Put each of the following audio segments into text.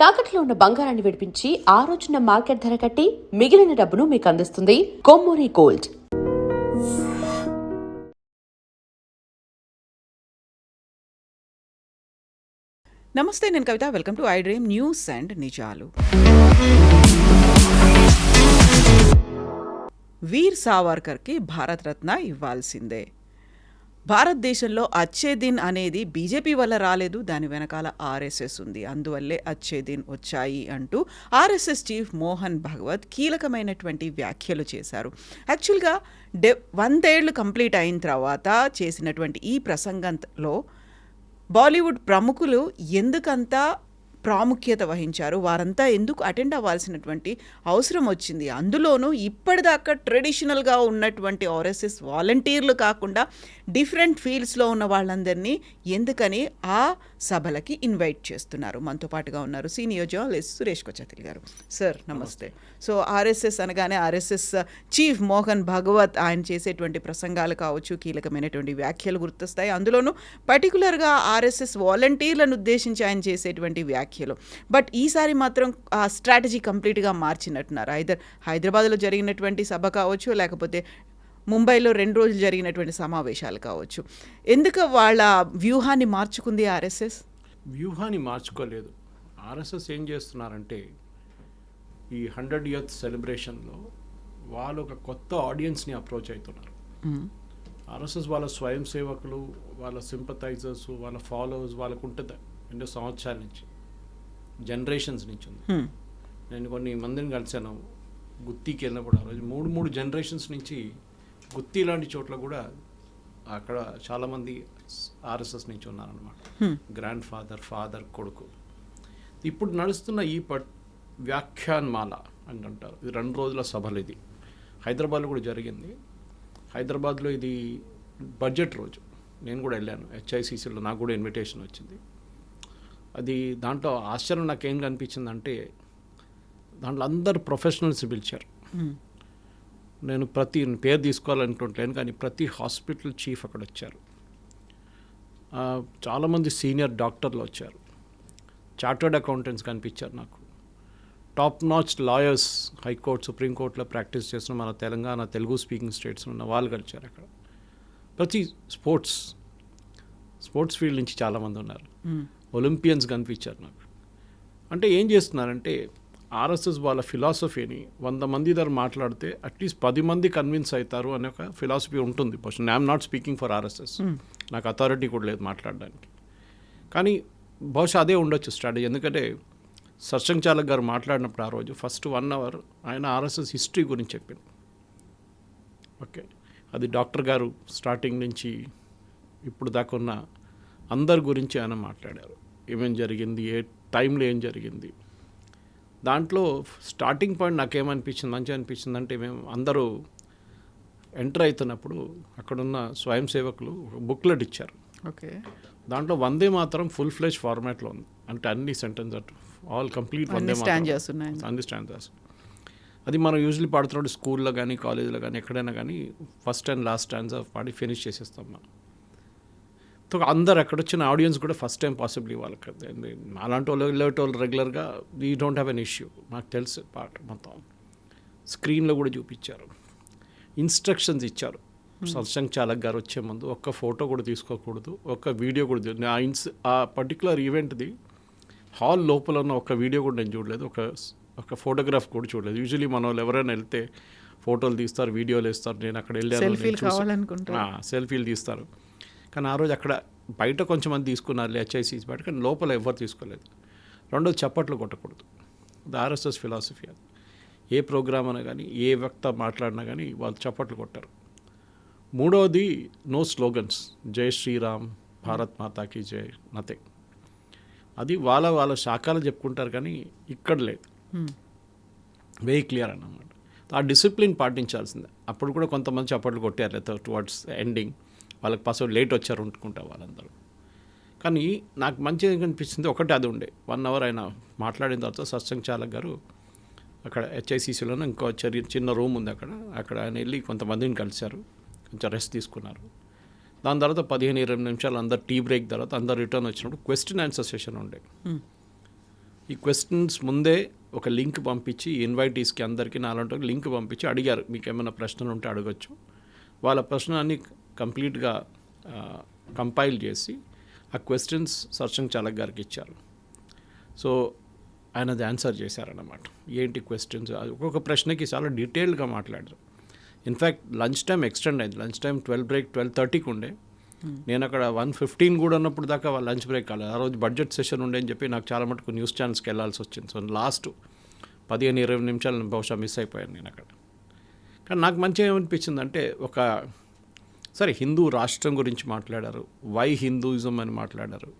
తాకట్లో ఉన్న బంగారాన్ని విడిపించి ఆ రోజున మార్కెట్ ధర కట్టి మిగిలిన డబ్బును మీకు అందిస్తుంది కొమ్మూరి గోల్డ్. నమస్తే, నేను Kavitha. Welcome to I dream news and నిజాలు. వీర్ సావర్కర్కి భారతరత్న ఇవ్వాల్సిందే. భారతదేశంలో అచ్చే దిన్ అనేది బీజేపీ వల్ల రాలేదు, దాని వెనకాల ఆర్ఎస్ఎస్ ఉంది, అందువల్లే అచ్చే దిన్ వచ్చాయి అంటూ ఆర్ఎస్ఎస్ చీఫ్ మోహన్ భాగవత్ కీలకమైనటువంటి వ్యాఖ్యలు చేశారు. యాక్చువల్గా 100 ఏళ్ళు కంప్లీట్ అయిన తర్వాత చేసినటువంటి ఈ ప్రసంగంలో బాలీవుడ్ ప్రముఖులు ఎందుకంతా ప్రాముఖ్యత వహించారు, వారంతా ఎందుకు అటెండ్ అవ్వాల్సినటువంటి అవసరం వచ్చింది, అందులోనూ ఇప్పటిదాకా ట్రెడిషనల్గా ఉన్నటువంటి ఆర్ఎస్ఎస్ వాలంటీర్లు కాకుండా డిఫరెంట్ ఫీల్డ్స్లో ఉన్న వాళ్ళందరినీ ఎందుకని ఆ సభలకి ఇన్వైట్ చేస్తున్నారు. మనతో పాటుగా ఉన్నారు సీనియర్ జర్నలిస్ట్ సురేష్ కొచతిల్ గారు. సార్ నమస్తే. సో ఆర్ఎస్ఎస్ అనగానే ఆర్ఎస్ఎస్ చీఫ్ మోహన్ భాగవత్ ఆయన చేసేటువంటి ప్రసంగాలు కావచ్చు, కీలకమైనటువంటి వ్యాఖ్యలు గుర్తొస్తాయి. అందులోనూ పర్టికులర్గా ఆర్ఎస్ఎస్ వాలంటీర్లను ఉద్దేశించి ఆయన చేసేటువంటి వ్యాఖ్యలు. బట్ ఈసారి మాత్రం ఆ స్ట్రాటజీ కంప్లీట్గా మార్చినట్టున్నారు. హైదరాబాద్లో జరిగినటువంటి సభ కావచ్చు, లేకపోతే ముంబైలో 2 రోజులు జరిగినటువంటి సమావేశాలు కావచ్చు, ఎందుకు వాళ్ళ వ్యూహాన్ని మార్చుకుంది ఆర్ఎస్ఎస్? వ్యూహాన్ని మార్చుకోలేదు. ఆర్ఎస్ఎస్ ఏం చేస్తున్నారంటే ఈ 100 ఇయర్స్ సెలబ్రేషన్లో వాళ్ళు ఒక కొత్త ఆడియన్స్ని అప్రోచ్ అవుతున్నారు. ఆర్ఎస్ఎస్ వాళ్ళ స్వయం సేవకులు, వాళ్ళ సింపథైజర్స్, వాళ్ళ ఫాలోవర్స్ వాళ్ళకు ఉంటుంది 2 సంవత్సరాల నుంచి, జనరేషన్స్ నుంచి ఉంది. నేను కొన్ని మందిని కలిసాను గుత్తికి వెళ్ళినప్పుడు. ఆ రోజు 3 జనరేషన్స్ నుంచి గుత్తి లాంటి చోట్ల కూడా అక్కడ చాలామంది ఆర్ఎస్ఎస్ నుంచి ఉన్నారనమాట. గ్రాండ్ ఫాదర్ కొడుకు. ఇప్పుడు నడుస్తున్న ఈ వ్యాఖ్యాన్మాల అని అంటారు, ఇది 2 రోజుల సభలు. ఇది హైదరాబాద్లో కూడా జరిగింది. హైదరాబాద్లో ఇది బడ్జెట్ రోజు, నేను కూడా వెళ్ళాను. హెచ్ఐసిసిలో నాకు కూడా ఇన్విటేషన్ వచ్చింది. అది దాంట్లో ఆశ్చర్యం నాకేం కనిపించిందంటే దాంట్లో అందరు ప్రొఫెషనల్స్ పిలిచారు. నేను పేరు తీసుకోవాలనుకుంటలేను, కానీ ప్రతి హాస్పిటల్ చీఫ్ అక్కడ వచ్చారు. చాలామంది సీనియర్ డాక్టర్లు వచ్చారు. చార్టర్డ్ అకౌంటెంట్స్ కనిపించారు నాకు. టాప్ నాచ్ లాయర్స్, హైకోర్టు, సుప్రీంకోర్టులో ప్రాక్టీస్ చేసిన మన తెలంగాణ, తెలుగు స్పీకింగ్ స్టేట్స్ ఉన్న వాళ్ళు కలిచారు అక్కడ. ప్రతి స్పోర్ట్స్ ఫీల్డ్ నుంచి చాలామంది ఉన్నారు. ఒలింపియన్స్ కనిపించారు నాకు. అంటే ఏం చేస్తున్నారంటే ఆర్ఎస్ఎస్ వాళ్ళ ఫిలాసఫీని 100 మంది దగ్గర మాట్లాడితే అట్లీస్ట్ 10 మంది కన్విన్స్ అవుతారు అనే ఒక ఫిలాసఫీ ఉంటుంది. I'm not speaking for RSS, నాకు అథారిటీ కూడా లేదు మాట్లాడడానికి, కానీ బహుశా అదే ఉండొచ్చు స్ట్రాటజీ. ఎందుకంటే సత్సంగ్ చాలక్ గారు మాట్లాడినప్పుడు ఆ రోజు ఫస్ట్ 1 అవర్ ఆయన ఆర్ఎస్ఎస్ హిస్టరీ గురించి చెప్పింది. ఓకే, అది డాక్టర్ గారు స్టార్టింగ్ నుంచి ఇప్పుడు దాకా ఉన్న అందరి గురించి ఆయన మాట్లాడారు. ఏమేం జరిగింది, ఏ టైంలో ఏం జరిగింది. దాంట్లో స్టార్టింగ్ పాయింట్ నాకేమనిపించింది, మంచిగా అనిపించింది అంటే, మేము అందరూ ఎంటర్ అవుతున్నప్పుడు అక్కడున్న స్వయం సేవకులు బుక్లెట్ ఇచ్చారు. ఓకే, దాంట్లో వందే మాత్రం ఫుల్ ఫ్లెజ్ ఫార్మాట్లో ఉంది. అంటే అన్ని సెంటెన్స్ ఆల్ కంప్లీట్ వందే మాత్రం అండర్స్టాండ్. అది మనం యూజువల్లీ పాడుతున్నప్పుడు స్కూల్లో కానీ కాలేజీలో కానీ ఎక్కడైనా కానీ ఫస్ట్ అండ్ లాస్ట్ స్టాండ్స్ పాడి ఫినిష్ చేసేస్తాం మనం. అందరు అక్కడ వచ్చిన ఆడియన్స్ కూడా ఫస్ట్ టైం పాసిబుల్ వాళ్ళకి. అలాంటి వాళ్ళు వెళ్ళేటోళ్ళు రెగ్యులర్గా we don't have an issue, నాకు తెలుసు పాట మొత్తం. స్క్రీన్లో కూడా చూపించారు, ఇన్స్ట్రక్షన్స్ ఇచ్చారు. సత్సంగ్ చాలక్ గారు వచ్చే ముందు ఒక్క ఫోటో కూడా తీసుకోకూడదు, ఒక్క వీడియో కూడా ఆ పర్టికులర్ ఈవెంట్ది హాల్ లోపల ఉన్న ఒక్క వీడియో కూడా నేను చూడలేదు, ఒక ఫోటోగ్రాఫ్ కూడా చూడలేదు. యూజువలీ మన వాళ్ళు ఎవరైనా వెళ్తే ఫోటోలు తీస్తారు, వీడియోలు వేస్తారు. నేను అక్కడ వెళ్ళాను, సెల్ఫీలు తీస్తారు. కానీ ఆ రోజు అక్కడ బయట కొంచెం మంది తీసుకున్నారు హెచ్ఐసిసి బయట, కానీ లోపల ఎవరు తీసుకోలేదు. రెండోది చప్పట్లు కొట్టకూడదు, అది ఆర్ఎస్ఎస్ ఫిలాసఫీ. అది ఏ ప్రోగ్రామ్ అయినా కానీ ఏ వ్యక్తి మాట్లాడినా కానీ వాళ్ళు చప్పట్లు కొట్టారు. మూడవది నో స్లోగన్స్, జై శ్రీరామ్, భారత్ మాతాకి జై, నథింగ్. అది వాళ్ళ శాఖలు చెప్పుకుంటారు, కానీ ఇక్కడ లేదు. వెరీ క్లియర్ అన్నమాట. ఆ డిసిప్లిన్ పాటించాల్సిందే. అప్పుడు కూడా కొంతమంది చప్పట్లు కొట్టారు టువర్డ్స్ ఎండింగ్, వాళ్ళకి పాస్వర్డ్ లేట్ వచ్చారు అనుకుంటా వాళ్ళందరూ. కానీ నాకు మంచిగా అనిపించింది ఒకటి, అది ఉండే 1 అవర్ ఆయన మాట్లాడిన తర్వాత సత్సంగ్ చాలక్ గారు అక్కడ హెచ్ఐసిసిలోనే ఇంకో చిన్న రూమ్ ఉంది అక్కడ ఆయన వెళ్ళి కొంతమందిని కలిశారు, కొంచెం రెస్ట్ తీసుకున్నారు. దాని తర్వాత 15-20 నిమిషాలు అందరు టీ బ్రేక్ తర్వాత అందరు రిటర్న్ వచ్చినప్పుడు క్వశ్చన్ ఆన్సర్ సెషన్ ఉండే. ఈ క్వశ్చన్స్ ముందే ఒక లింక్ పంపించి ఇన్వైటీస్కి అందరికీ నాలంటే లింక్ పంపించి అడిగారు, మీకు ఏమైనా ప్రశ్నలు ఉంటే అడగచ్చు. వాళ్ళ ప్రశ్నలన్నీ కంప్లీట్గా కంపైల్ చేసి ఆ క్వశ్చన్స్ సర్సంగ్ చాలక్ గారికి ఇచ్చారు. సో ఆయన అది ఆన్సర్ చేశారన్నమాట. ఏంటి క్వశ్చన్స్, ఒక్కొక్క ప్రశ్నకి చాలా డీటెయిల్గా మాట్లాడారు. ఇన్ఫ్యాక్ట్ లంచ్ టైం ఎక్స్టెండ్ అయింది. లంచ్ టైం 12 బ్రేక్ 12:30కి ఉండే. నేను అక్కడ 1:15 కూడా ఉన్నప్పుడు దాకా వాళ్ళ లంచ్ బ్రేక్ కాలేదు. ఆ రోజు బడ్జెట్ సెషన్ ఉండే అని చెప్పి నాకు చాలా మటుకు న్యూస్ ఛానల్స్కి వెళ్ళాల్సి వచ్చింది. సో లాస్ట్ 15-20 నిమిషాలు బహుశా మిస్ అయిపోయాను నేను అక్కడ. కానీ నాకు మంచిగా ఏమనిపించింది అంటే, సరే హిందూ రాష్ట్రం గురించి మాట్లాడారు, వై హిందూయిజం అని మాట్లాడారు,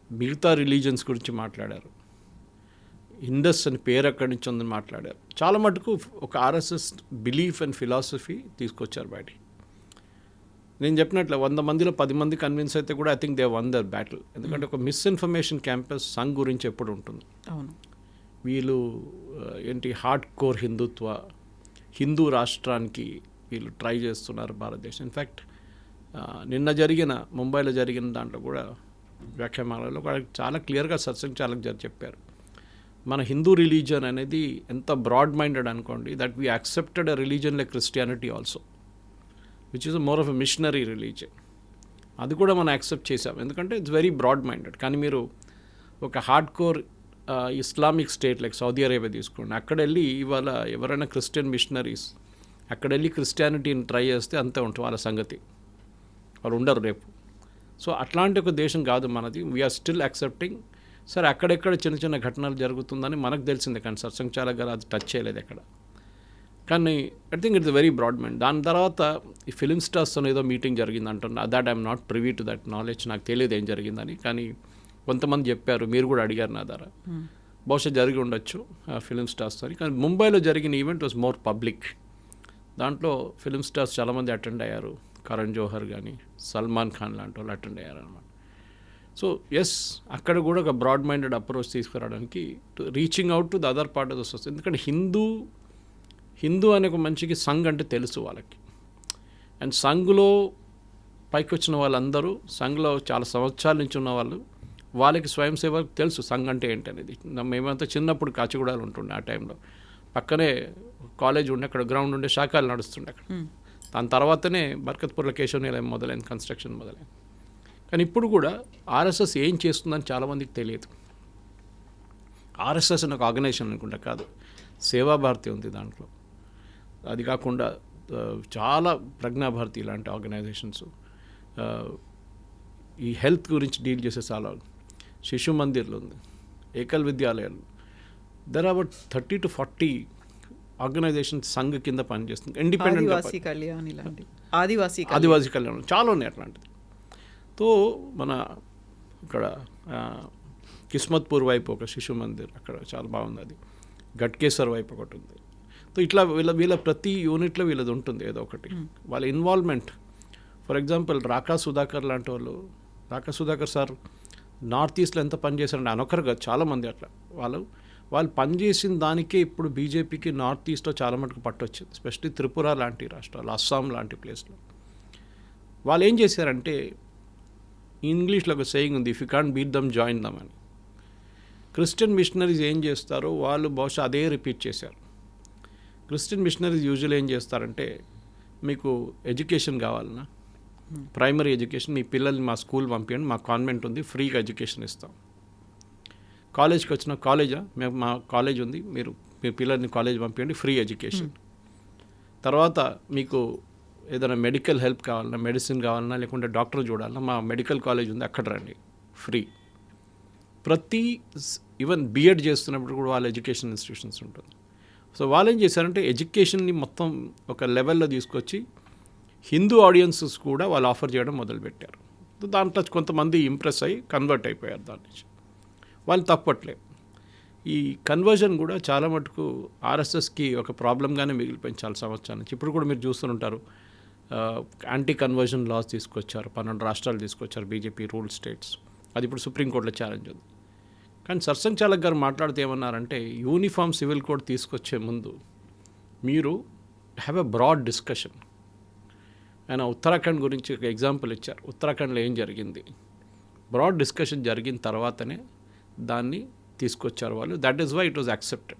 మిగతా రిలీజన్స్ గురించి మాట్లాడారు, ఇండస్ అని పేరు ఎక్కడి నుంచి ఉందని మాట్లాడారు. చాలా మటుకు ఒక ఆర్ఎస్ఎస్ బిలీఫ్ అండ్ ఫిలాసఫీ తీసుకొచ్చారు బయటికి. నేను చెప్పినట్లు 100 మందిలో 10 మంది కన్విన్స్ అయితే కూడా I think they won their battle. ఎందుకంటే ఒక మిస్ఇన్ఫర్మేషన్ క్యాంపస్ సంఘ్ గురించి ఎప్పుడు ఉంటుంది. అవును, వీళ్ళు ఏంటి హార్డ్ కోర్ హిందుత్వ, హిందూ రాష్ట్రానికి వీళ్ళు ట్రై చేస్తున్నారు భారతదేశం. ఇన్ఫ్యాక్ట్ నిన్న జరిగిన ముంబైలో జరిగిన దాంట్లో కూడా వ్యాఖ్యానాలలో చాలా క్లియర్గా సత్సంగ్ చాలక్ గారు చెప్పారు, మన హిందూ రిలీజన్ అనేది ఎంత బ్రాడ్ మైండెడ్ అనుకోండి, that we accepted a religion like Christianity also, which is more of a machinery religion. అది కూడా మనం యాక్సెప్ట్ చేసాం, ఎందుకంటే ఇట్స్ వెరీ బ్రాడ్ మైండెడ్. కానీ మీరు ఒక hard core Islamic state like Saudi Arabia తీసుకోండి, అక్కడ వెళ్ళి ఇవాళ ఎవరైనా క్రిస్టియన్ మిషనరీస్ అక్కడ వెళ్ళి క్రిస్టియానిటీని ట్రై చేస్తే అంతే ఉంటుంది వాళ్ళ సంగతి, వాళ్ళు ఉండరు రేపు. సో అట్లాంటి ఒక దేశం కాదు మనది. We are still accepting. సరే అక్కడెక్కడ చిన్న చిన్న ఘటనలు జరుగుతుందని మనకు తెలిసిందే, కానీ సత్సంగ్ చాలక్ గారు అది టచ్ చేయలేదు ఎక్కడ. కానీ I think it's very broad mind. దాని తర్వాత ఈ ఫిలిం స్టార్స్తో ఏదో మీటింగ్ జరిగింది అంటున్నా, that I'm not privy to that knowledge, నాకు తెలియదు ఏం జరిగిందని. కానీ కొంతమంది చెప్పారు, మీరు కూడా అడిగారు నా ద్వారా, బహుశా జరిగి ఉండొచ్చు ఫిలిం స్టార్స్తో. కానీ ముంబైలో జరిగిన ఈవెంట్ వాజ్ మోర్ పబ్లిక్. దాంట్లో ఫిలిం స్టార్స్ చాలామంది అటెండ్ అయ్యారు, కరణ్ జోహర్ కానీ సల్మాన్ ఖాన్ లాంటి వాళ్ళు అటెండ్ అయ్యారు అనమాట. సో ఎస్, అక్కడ కూడా ఒక బ్రాడ్ మైండెడ్ అప్రోచ్ తీసుకురావడానికి reaching out to the other part of the society. ఎందుకంటే హిందూ అనే ఒక మనిషికి సంఘ్ అంటే తెలుసు వాళ్ళకి. అండ్ సంఘ్లో పైకి వచ్చిన వాళ్ళందరూ, సంఘ్లో చాలా సంవత్సరాల నుంచి ఉన్న వాళ్ళు, వాళ్ళకి స్వయం సేవకు తెలుసు సంఘ్ అంటే ఏంటి అనేది. మేమంతా చిన్నప్పుడు కాచిగూడలో ఉంటుండే, ఆ టైంలో పక్కనే కాలేజ్ ఉండే, అక్కడ గ్రౌండ్ ఉండే, శాఖలు నడుస్తుండే అక్కడ. దాని తర్వాతనే బర్కత్పూర్లో కేశవ నిలయం మొదలైంది, కన్స్ట్రక్షన్ మొదలైంది. కానీ ఇప్పుడు కూడా ఆర్ఎస్ఎస్ ఏం చేస్తుందని చాలామందికి తెలియదు. ఆర్ఎస్ఎస్ అని ఒక ఆర్గనైజేషన్ అనుకుంటా కాదు, సేవాభారతి ఉంది దాంట్లో. అది కాకుండా చాలా ప్రజ్ఞాభారతి ఇలాంటి ఆర్గనైజేషన్స్ ఈ హెల్త్ గురించి డీల్ చేసే చాలా శిశు మందిర్లు ఉంది, ఏకల్ విద్యాలయాలు. There are about 30 to 40 organisation Sangh కింద పనిచేస్తుంది. ఇండిపెండెంట్ ఆదివాసీ కళ్యాణం చాలా ఉన్నాయి అట్లాంటిది. తో మన ఇక్కడ కిస్మత్పూర్ వైపు ఒక శిశు మందిర్, అక్కడ చాలా బాగుంది. అది గట్కేసర్ వైపు ఒకటి ఉంది. సో ఇట్లా వీళ్ళ ప్రతి యూనిట్లో వీళ్ళది ఉంటుంది ఏదో ఒకటి. వాళ్ళ ఇన్వాల్వ్మెంట్, ఫర్ ఎగ్జాంపుల్ రాకా సుధాకర్ లాంటి వాళ్ళు, రాకా సుధాకర్ సార్ నార్త్ ఈస్ట్లో ఎంత పనిచేశారంటే అనొకరుగా చాలామంది అట్లా వాళ్ళు పనిచేసిన దానికే ఇప్పుడు బీజేపీకి నార్త్ ఈస్ట్లో చాలా మటుకు పట్టొచ్చింది, ఎస్పెషల్లీ త్రిపుర లాంటి రాష్ట్రాలు, అస్సాం లాంటి ప్లేస్లో. వాళ్ళు ఏం చేశారంటే, ఇంగ్లీష్లో ఒక సేయింగ్ ఉంది, if you can't beat them join them అని. క్రిస్టియన్ మిషనరీస్ ఏం చేస్తారో వాళ్ళు బహుశా అదే రిపీట్ చేశారు. క్రిస్టియన్ మిషనరీస్ యూజువల్ ఏం చేస్తారంటే, మీకు ఎడ్యుకేషన్ కావాలన్నా, ప్రైమరీ ఎడ్యుకేషన్, మీ పిల్లల్ని మా స్కూల్ పంపించండి, మా కాన్వెంట్ ఉంది, ఫ్రీగా ఎడ్యుకేషన్ ఇస్తాం. కాలేజ్కి వచ్చిన కాలేజా, మేము మా కాలేజ్ ఉంది, మీరు మీ పిల్లల్ని కాలేజ్ పంపించండి, ఫ్రీ ఎడ్యుకేషన్. తర్వాత మీకు ఏదైనా మెడికల్ హెల్ప్ కావాలన్నా, మెడిసిన్ కావాలన్నా, లేకుంటే డాక్టర్ చూడాలన్నా, మా మెడికల్ కాలేజ్ ఉంది, అక్కడ రండి, ఫ్రీ. ఈవెన్ బీఎడ్ చేస్తున్నప్పుడు కూడా వాళ్ళ ఎడ్యుకేషన్ ఇన్స్టిట్యూషన్స్ ఉంటుంది. సో వాళ్ళు ఏం చేశారంటే ఎడ్యుకేషన్ని మొత్తం ఒక లెవెల్లో తీసుకొచ్చి హిందూ ఆడియన్సెస్ కూడా వాళ్ళు ఆఫర్ చేయడం మొదలుపెట్టారు. దాంట్లో కొంతమంది ఇంప్రెస్ అయ్యి కన్వర్ట్ అయిపోయారు దాని నుంచి. వాళ్ళు తప్పట్లేదు. ఈ కన్వర్జన్ కూడా చాలా మటుకు ఆర్ఎస్ఎస్కి ఒక ప్రాబ్లంగానే మిగిలిపోయింది చాలా సంవత్సరాల నుంచి. ఇప్పుడు కూడా మీరు చూస్తుంటారు, యాంటీ కన్వర్జన్ లాస్ తీసుకొచ్చారు, 12 రాష్ట్రాలు తీసుకొచ్చారు బీజేపీ రూల్ స్టేట్స్. అది ఇప్పుడు సుప్రీంకోర్టులో ఛాలెంజ్ ఉంది. కానీ సర్సంగ్ చాలక్ గారు మాట్లాడితే ఏమన్నారంటే, యూనిఫామ్ సివిల్ కోడ్ తీసుకొచ్చే ముందు మీరు హ్యావ్ ఎ బ్రాడ్ డిస్కషన్. ఆయన ఉత్తరాఖండ్ గురించి ఒక ఎగ్జాంపుల్ ఇచ్చారు. ఉత్తరాఖండ్లో ఏం జరిగింది, బ్రాడ్ డిస్కషన్ జరిగిన తర్వాతనే దాన్ని తీసుకొచ్చారు వాళ్ళు. That is why it was accepted.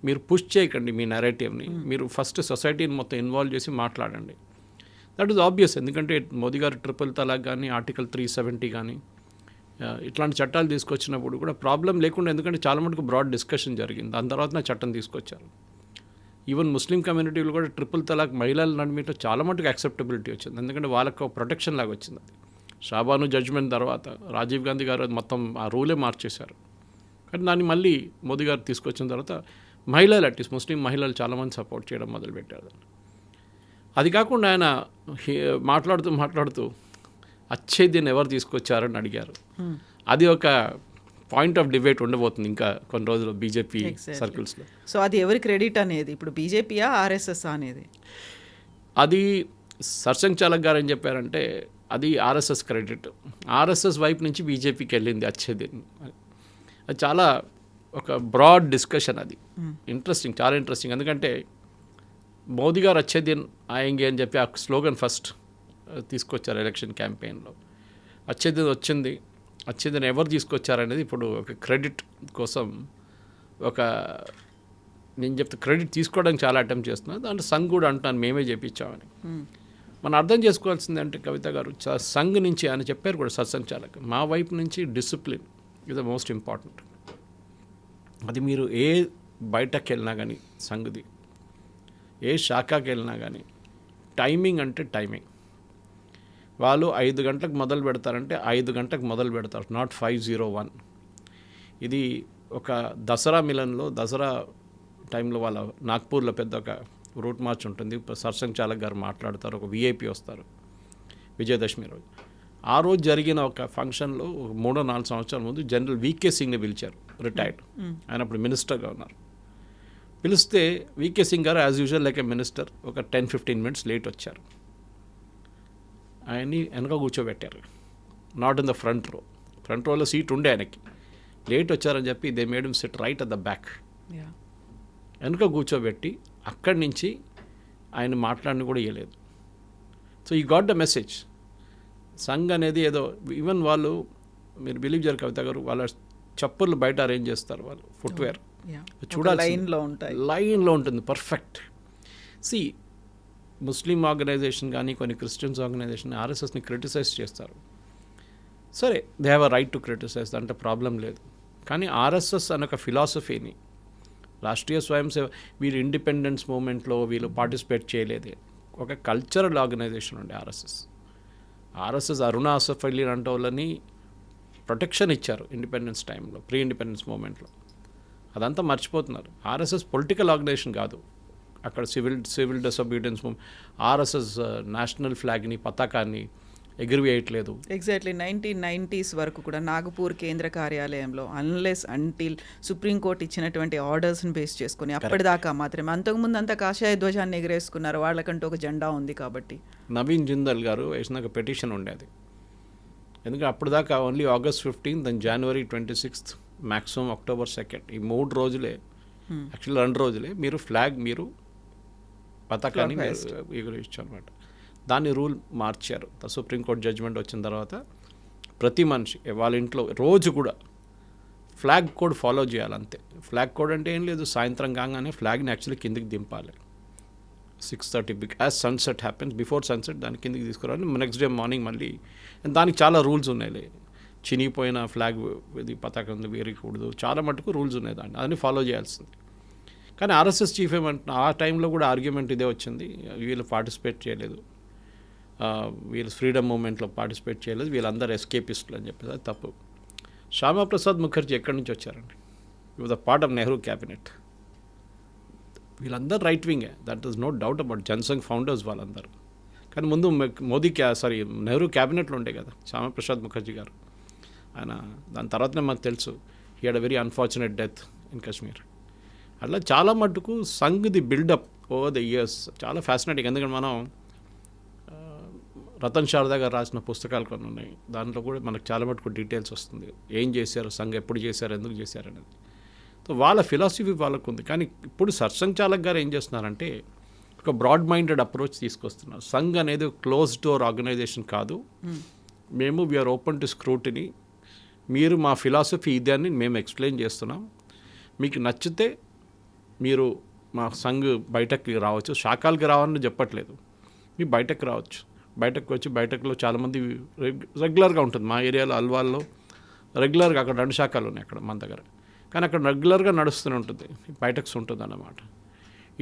మీరు పుష్ చేయకండి మీ నెరేటివ్ని, మీరు ఫస్ట్ సొసైటీని మొత్తం ఇన్వాల్వ్ చేసి మాట్లాడండి. That is obvious. ఎందుకంటే మోదీ గారు ట్రిపుల్ తలాక్ కానీ, ఆర్టికల్ 370 కానీ ఇట్లాంటి చట్టాలు తీసుకొచ్చినప్పుడు కూడా ప్రాబ్లం లేకుండా, ఎందుకంటే చాలా మటుకు బ్రాడ్ డిస్కషన్ జరిగింది. దాని తర్వాత నా చట్టం తీసుకొచ్చారు. ఈవెన్ ముస్లిం కమ్యూనిటీలు కూడా ట్రిపుల్ తలాక్ మహిళల నడిమిలో చాలా మటుకు యాక్సెప్టబిలిటీ వచ్చింది. ఎందుకంటే వాళ్ళకు ప్రొటెక్షన్ లాగా వచ్చింది. అది షాబాను జడ్జ్మెంట్ తర్వాత రాజీవ్ గాంధీ గారు మొత్తం ఆ రూలే మార్చేశారు. కానీ దాన్ని మళ్ళీ మోదీ గారు తీసుకొచ్చిన తర్వాత మహిళలు, అట్లీస్ట్ ముస్లిం మహిళలు చాలామంది సపోర్ట్ చేయడం మొదలుపెట్టారు. అది కాకుండా ఆయన మాట్లాడుతూ అచ్చే దిన్ ఎవరు తీసుకొచ్చారని అడిగారు. అది ఒక పాయింట్ ఆఫ్ డిబేట్ ఉండబోతుంది ఇంకా కొన్ని రోజులు బీజేపీ సర్కిల్స్లో. సో అది ఎవరి క్రెడిట్ అనేది, ఇప్పుడు బీజేపీయా ఆర్ఎస్ఎస్ అనేది? అది సర్సంఘ్ చాలక్ గారు ఏం చెప్పారంటే అది ఆర్ఎస్ఎస్ క్రెడిట్. ఆర్ఎస్ఎస్ వైపు నుంచి బీజేపీకి వెళ్ళింది అచ్చే దిన్. అది చాలా ఒక బ్రాడ్ డిస్కషన్. అది ఇంట్రెస్టింగ్, చాలా ఇంట్రెస్టింగ్. ఎందుకంటే మోదీ గారు అచ్చే దిన్ ఆయంగే అని చెప్పి ఆ స్లోగన్ ఫస్ట్ తీసుకొచ్చారు ఎలక్షన్ క్యాంపెయిన్లో. అచ్చే దిన్ వచ్చింది. అచ్చే దిన్ ఎవరు తీసుకొచ్చారనేది ఇప్పుడు ఒక క్రెడిట్ కోసం నేను చెప్తే క్రెడిట్ తీసుకోవడానికి చాలా అటెంప్ట్ చేస్తున్నాను. దాంట్లో సంఘ్ కూడా అంటాను మేమే చేయించామని. మనం అర్థం చేసుకోవాల్సింది అంటే కవిత గారు, సంఘ్ నుంచి ఆయన చెప్పారు కూడా సత్సంగ్ చాలక్, మా వైపు నుంచి discipline is the most important. అది మీరు ఏ బయటకు వెళ్ళినా కానీ, సంఘది ఏ శాఖకి వెళ్ళినా కానీ టైమింగ్ అంటే టైమింగ్. వాళ్ళు 5 గంటలకు మొదలు పెడతారంటే 5 గంటలకు మొదలు పెడతారు, నాట్ 5:01. ఇది ఒక దసరా మిలన్లో, దసరా టైంలో వాళ్ళ నాగ్పూర్లో పెద్ద ఒక రూట్ మార్చ్ ఉంటుంది. సర్సంఘ్ చాలక్ గారు మాట్లాడతారు, ఒక విఐపి వస్తారు విజయదశమి రోజు. ఆ రోజు జరిగిన ఒక ఫంక్షన్లో 3-4 సంవత్సరాల ముందు జనరల్ వికే సింగ్ని పిలిచారు, రిటైర్డ్. ఆయన అప్పుడు మినిస్టర్గా ఉన్నారు. పిలిస్తే వికే సింగ్ గారు యాజ్ యూజువల్ లైక్ ఏ మినిస్టర్ ఒక 10-15 మినిట్స్ లేట్ వచ్చారు. ఆయన్ని వెనక కూర్చోబెట్టారు, నాట్ ఇన్ ద ఫ్రంట్ రో. ఫ్రంట్ రోలో సీట్ ఉండే ఆయనకి. లేట్ వచ్చారని చెప్పి they made him SIT right at the back. వెనక కూర్చోబెట్టి అక్కడి నుంచి ఆయన మాట్లాడిన కూడా ఇవ్వలేదు. సో ఈ గాట్ ద మెసేజ్. సంఘ్ అనేది ఏదో, ఈవెన్ వాళ్ళు, మీరు బిలీవ్ చేయరు కవిత గారు, వాళ్ళ చప్పుర్లు బయట అరేంజ్ చేస్తారు వాళ్ళు, ఫుట్వేర్ చూడాలి, లైన్లో ఉంటుంది పర్ఫెక్ట్. సి ముస్లిం ఆర్గనైజేషన్ కానీ కొన్ని క్రిస్టియన్స్ ఆర్గనైజేషన్ ఆర్ఎస్ఎస్ని క్రిటిసైజ్ చేస్తారు. సరే, they have a right to criticise, అంటే ప్రాబ్లం లేదు. కానీ ఆర్ఎస్ఎస్ అనే ఒక ఫిలాసఫీని, రాష్ట్రీయ స్వయం సేవ, వీళ్ళు ఇండిపెండెన్స్ మూమెంట్లో వీళ్ళు పార్టిసిపేట్ చేయలేదే. ఒక కల్చరల్ ఆర్గనైజేషన్ ఉండే ఆర్ఎస్ఎస్ అరుణ అసఫ్ అలీ అంటే వాళ్ళని ప్రొటెక్షన్ ఇచ్చారు ఇండిపెండెన్స్ టైంలో, ప్రీ ఇండిపెండెన్స్ మూమెంట్లో. అదంతా మర్చిపోతున్నారు. ఆర్ఎస్ఎస్ పొలిటికల్ ఆర్గనైజేషన్ కాదు. అక్కడ civil disobedience movement, RSS national ఫ్లాగ్ని, పతాకాన్ని ఎగురవేయట్లేదు. ఎగ్జాక్ట్లీ 1990s వరకు కూడా నాగపూర్ కేంద్ర కార్యాలయంలో అన్లెస్ అంటిల్ సుప్రీంకోర్టు ఇచ్చినటువంటి ఆర్డర్స్ని బేస్ చేసుకుని అప్పటిదాకా మాత్రమే, అంతకుముందు అంతా కాషాయ ధ్వజాన్ని ఎగరేసుకున్నారు, వాళ్ళకంటూ ఒక జెండా ఉంది కాబట్టి. నవీన్ జిందల్ గారు వేసిన ఒక పెటిషన్ ఉండేది. ఎందుకంటే అప్పుడు దాకా only August 15th and January 26th, maximum October 2nd, ఈ 3 రోజులే, యాక్చువల్లీ 2 రోజులే మీరు ఫ్లాగ్, మీరు పతాకాన్ని ఎగురవేయచ్చు అనమాట. దాన్ని రూల్ మార్చారు. సుప్రీంకోర్టు జడ్జిమెంట్ వచ్చిన తర్వాత ప్రతి మనిషి వాళ్ళ ఇంట్లో రోజు కూడా ఫ్లాగ్ కోడ్ ఫాలో చేయాలంతే. ఫ్లాగ్ కోడ్ అంటే ఏం లేదు, సాయంత్రం కాగానే ఫ్లాగ్ని యాక్చువల్లీ కిందికి దింపాలి 6:30, as sunset happens, before sunset దాని కిందికి తీసుకురావాలి. నెక్స్ట్ డే మార్నింగ్ మళ్ళీ, దానికి చాలా రూల్స్ ఉన్నాయి. చినిగిపోయిన ఫ్లాగ్ ఇది పతాకం వేరకూడదు, చాలా మటుకు రూల్స్ ఉన్నాయి దాన్ని, అదని ఫాలో చేయాల్సింది. కానీ ఆర్ఎస్ఎస్ చీఫ్ ఏమంటున్నా, ఆ టైంలో కూడా ఆర్గ్యుమెంట్ ఇదే వచ్చింది, వీళ్ళు పార్టిసిపేట్ చేయలేదు, వీళ్ళు ఫ్రీడమ్ మూమెంట్లో పార్టిసిపేట్ చేయలేదు, వీళ్ళందరూ ఎస్కేపిస్టులు అని చెప్పేసి. అది తప్పు. శ్యామాప్రసాద్ ముఖర్జీ ఎక్కడి నుంచి వచ్చారండి? You the part of Nehru cabinet. వీళ్ళందరూ రైట్ వింగే, that is no doubt about. Jan Sangh founders వాళ్ళందరూ. కానీ ముందు నెహ్రూ క్యాబినెట్లో ఉండే కదా శ్యామాప్రసాద్ ముఖర్జీ గారు. ఆయన దాని తర్వాతనే మనకు తెలుసు he had a very unfortunate death in Kashmir. అట్లా చాలా మటుకు సంఘ్ది బిల్డప్ ఓవర్ ద ఇయర్స్ చాలా ఫ్యాసినేటింగ్. ఎందుకంటే మనం రతన్ శారదా గారు రాసిన పుస్తకాలు కొన్ని ఉన్నాయి, దాంట్లో కూడా మనకు చాలా మటుకు డీటెయిల్స్ వస్తుంది, ఏం చేశారు సంఘ్, ఎప్పుడు చేశారు, ఎందుకు చేశారు అనేది. సో వాళ్ళ ఫిలాసఫీ వాళ్ళకు ఉంది. కానీ ఇప్పుడు సర్సంఘ్ చాలక్ గారు ఏం చేస్తున్నారంటే ఒక బ్రాడ్ మైండెడ్ అప్రోచ్ తీసుకొస్తున్నారు. సంఘ్ అనేది క్లోజ్ డోర్ ఆర్గనైజేషన్ కాదు, మేము వీఆర్ ఓపెన్ టు స్క్రూటినీ, మీరు మా ఫిలాసఫీ ఇదే అని మేము ఎక్స్ప్లెయిన్ చేస్తున్నాం, మీకు నచ్చితే మీరు మా సంఘ్ బయటకి రావచ్చు, శాఖలకి రావాలని చెప్పట్లేదు, మీ బయటకు రావచ్చు. బయటకు వచ్చి బయటకులో చాలామంది రెగ్యులర్గా ఉంటుంది. మా ఏరియాలో అల్వాల్లో రెగ్యులర్గా అక్కడ 2 శాఖలు ఉన్నాయి అక్కడ మన దగ్గర, కానీ అక్కడ రెగ్యులర్గా నడుస్తూనే ఉంటుంది, బయటక్స్ ఉంటుంది అన్నమాట.